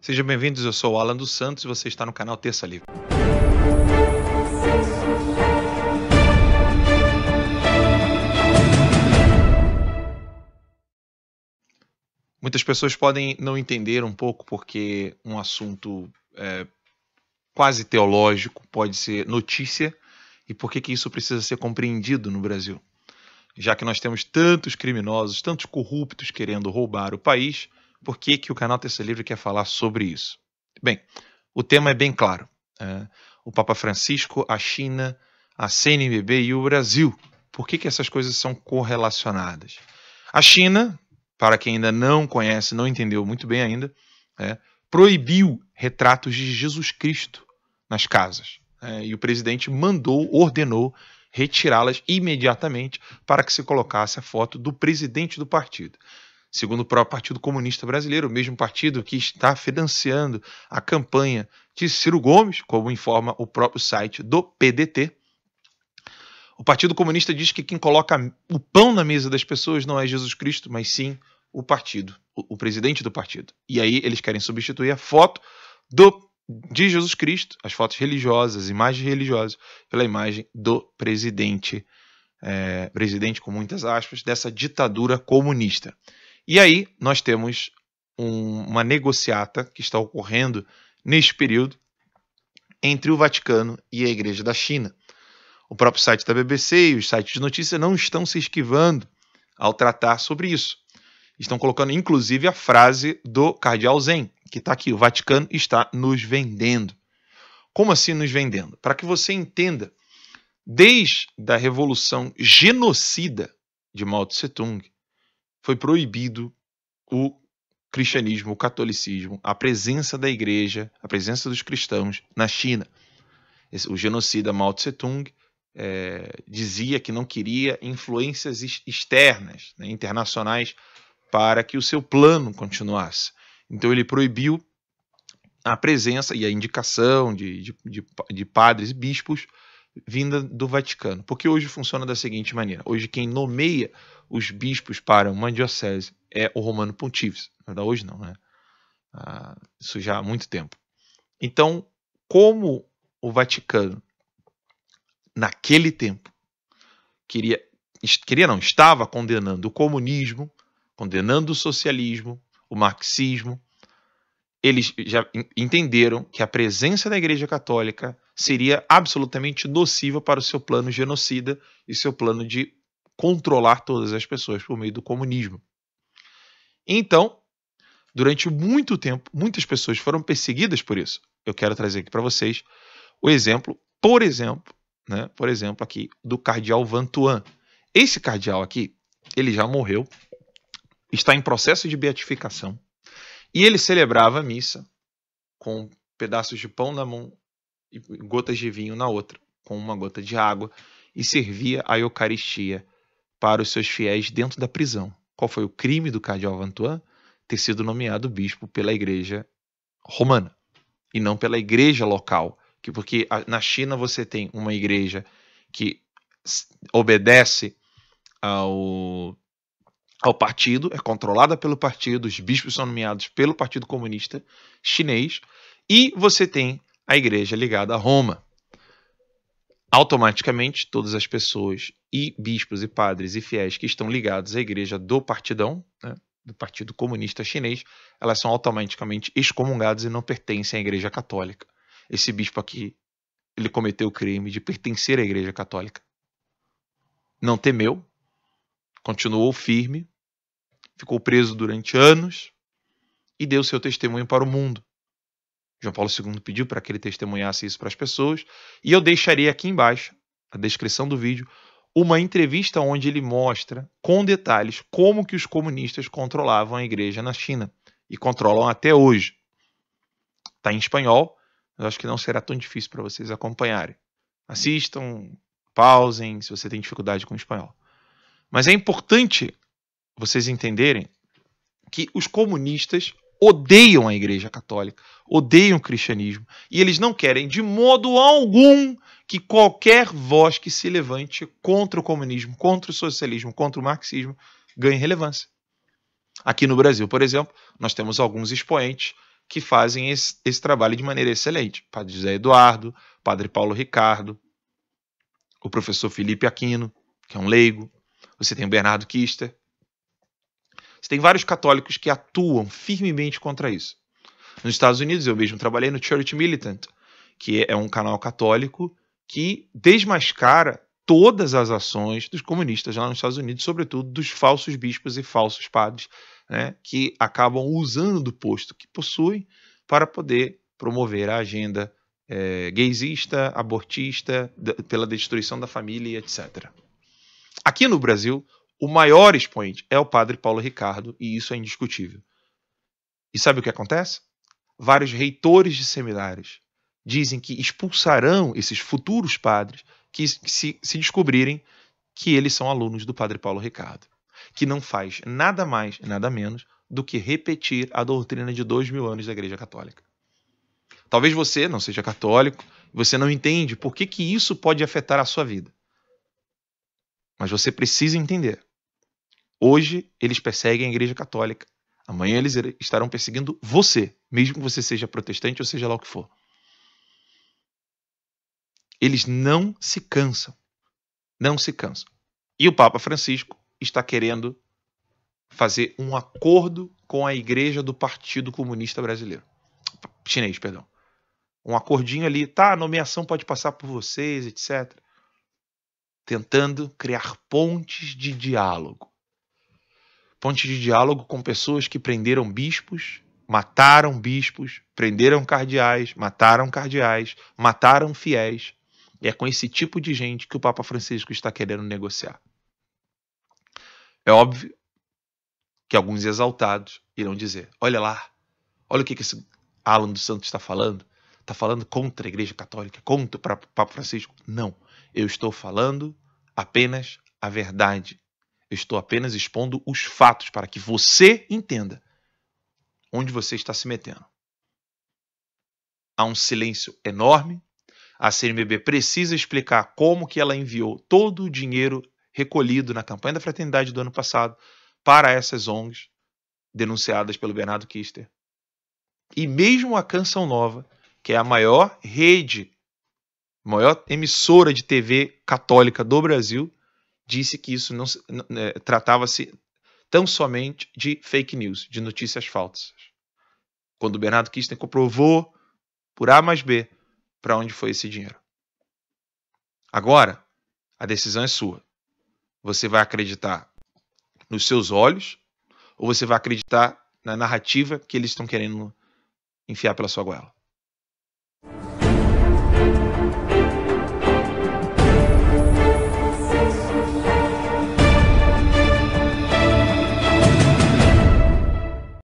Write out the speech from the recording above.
Sejam bem-vindos, eu sou o Alan dos Santos e você está no canal Terça Livre. Muitas pessoas podem não entender um pouco porque um assunto quase teológico pode ser notícia e por que isso precisa ser compreendido no Brasil. Já que nós temos tantos criminosos, tantos corruptos querendo roubar o país, por que o canal Terça Livre quer falar sobre isso? Bem, o tema é bem claro. O Papa Francisco, a China, a CNBB e o Brasil. Por que essas coisas são correlacionadas? A China, para quem ainda não conhece, não entendeu muito bem ainda, proibiu retratos de Jesus Cristo nas casas. E o presidente ordenou retirá-las imediatamente para que se colocasse a foto do presidente do partido. Segundo o próprio Partido Comunista Brasileiro, o mesmo partido que está financiando a campanha de Ciro Gomes, como informa o próprio site do PDT, o Partido Comunista diz que quem coloca o pão na mesa das pessoas não é Jesus Cristo, mas sim o partido, o presidente do partido. E aí eles querem substituir a foto de Jesus Cristo, as fotos religiosas, as imagens religiosas, pela imagem do presidente, presidente com muitas aspas, dessa ditadura comunista. E aí nós temos uma negociata que está ocorrendo neste período entre o Vaticano e a Igreja da China. O próprio site da BBC e os sites de notícia não estão se esquivando ao tratar sobre isso. Estão colocando inclusive a frase do cardeal Zen, que está aqui: o Vaticano está nos vendendo. Como assim nos vendendo? Para que você entenda, desde a Revolução Genocida de Mao Tse Tung, foi proibido o cristianismo, o catolicismo, a presença da igreja, a presença dos cristãos na China. O genocida Mao Tse Tung dizia que não queria influências externas, internacionais, para que o seu plano continuasse. Então ele proibiu a presença e a indicação de padres e bispos vinda do Vaticano. Porque hoje funciona da seguinte maneira: hoje quem nomeia os bispos para uma diocese é o Romano Pontífice. Hoje não, né? Isso já há muito tempo. Então, como o Vaticano, naquele tempo, estava condenando o comunismo, condenando o socialismo, o marxismo, eles já entenderam que a presença da Igreja Católica seria absolutamente nociva para o seu plano genocida e seu plano de controlar todas as pessoas por meio do comunismo. Então, durante muito tempo, muitas pessoas foram perseguidas por isso. Eu quero trazer aqui para vocês o exemplo, por exemplo, aqui do cardeal Vantuan. Esse cardeal aqui, ele já morreu, está em processo de beatificação, e ele celebrava a missa com pedaços de pão na mão e gotas de vinho na outra, com uma gota de água, e servia a Eucaristia para os seus fiéis dentro da prisão. Qual foi o crime do cardeal Vantuan? Ter sido nomeado bispo pela igreja romana, e não pela igreja local. Porque na China você tem uma igreja que obedece ao partido, é controlada pelo partido, os bispos são nomeados pelo Partido Comunista Chinês, e você tem a igreja ligada a Roma. Automaticamente, todas as pessoas, e bispos, e padres, e fiéis que estão ligados à igreja do partidão, do Partido Comunista Chinês, elas são automaticamente excomungadas e não pertencem à Igreja Católica. Esse bispo aqui, ele cometeu o crime de pertencer à Igreja Católica. Não temeu, continuou firme, ficou preso durante anos e deu seu testemunho para o mundo. João Paulo II pediu para que ele testemunhasse isso para as pessoas, e eu deixarei aqui embaixo, na descrição do vídeo, uma entrevista onde ele mostra com detalhes como que os comunistas controlavam a igreja na China, e controlam até hoje. Está em espanhol, mas acho que não será tão difícil para vocês acompanharem. Assistam, pausem, se você tem dificuldade com o espanhol. Mas é importante vocês entenderem que os comunistas odeiam a Igreja Católica, odeiam o cristianismo, e eles não querem de modo algum que qualquer voz que se levante contra o comunismo, contra o socialismo, contra o marxismo, ganhe relevância. Aqui no Brasil, por exemplo, nós temos alguns expoentes que fazem esse trabalho de maneira excelente. Padre José Eduardo, Padre Paulo Ricardo, o professor Felipe Aquino, que é um leigo, você tem o Bernardo Kister. Você tem vários católicos que atuam firmemente contra isso. Nos Estados Unidos, eu mesmo trabalhei no Church Militant, que é um canal católico que desmascara todas as ações dos comunistas lá nos Estados Unidos, sobretudo dos falsos bispos e falsos padres, né, que acabam usando do posto que possuem para poder promover a agenda gaysista, abortista, pela destruição da família, etc. Aqui no Brasil, o maior expoente é o padre Paulo Ricardo, e isso é indiscutível. E sabe o que acontece? Vários reitores de seminários dizem que expulsarão esses futuros padres que se descobrirem que eles são alunos do padre Paulo Ricardo, que não faz nada mais, nada menos do que repetir a doutrina de 2000 anos da Igreja Católica. Talvez você não seja católico, você não entende por que isso pode afetar a sua vida. Mas você precisa entender. Hoje eles perseguem a Igreja Católica. Amanhã eles estarão perseguindo você, mesmo que você seja protestante ou seja lá o que for. Eles não se cansam. Não se cansam. E o Papa Francisco está querendo fazer um acordo com a Igreja do Partido Comunista Brasileiro. Chinês, perdão. Um acordinho ali, tá, a nomeação pode passar por vocês, etc. Tentando criar pontes de diálogo. Pontes de diálogo com pessoas que prenderam bispos, mataram bispos, prenderam cardeais, mataram fiéis. E é com esse tipo de gente que o Papa Francisco está querendo negociar. É óbvio que alguns exaltados irão dizer, olha lá, olha o que esse Alan dos Santos está falando. Está falando contra a Igreja Católica, contra o Papa Francisco. Não, eu estou falando apenas a verdade. Eu estou apenas expondo os fatos para que você entenda onde você está se metendo. Há um silêncio enorme. A CNBB precisa explicar como que ela enviou todo o dinheiro recolhido na campanha da fraternidade do ano passado para essas ONGs denunciadas pelo Bernardo Kister. E mesmo a Canção Nova, que é a maior rede, maior emissora de TV católica do Brasil, disse que isso não tratava-se tão somente de fake news, de notícias falsas. Quando o Bernardo Kister comprovou por A mais B para onde foi esse dinheiro. Agora, a decisão é sua. Você vai acreditar nos seus olhos ou você vai acreditar na narrativa que eles estão querendo enfiar pela sua goela?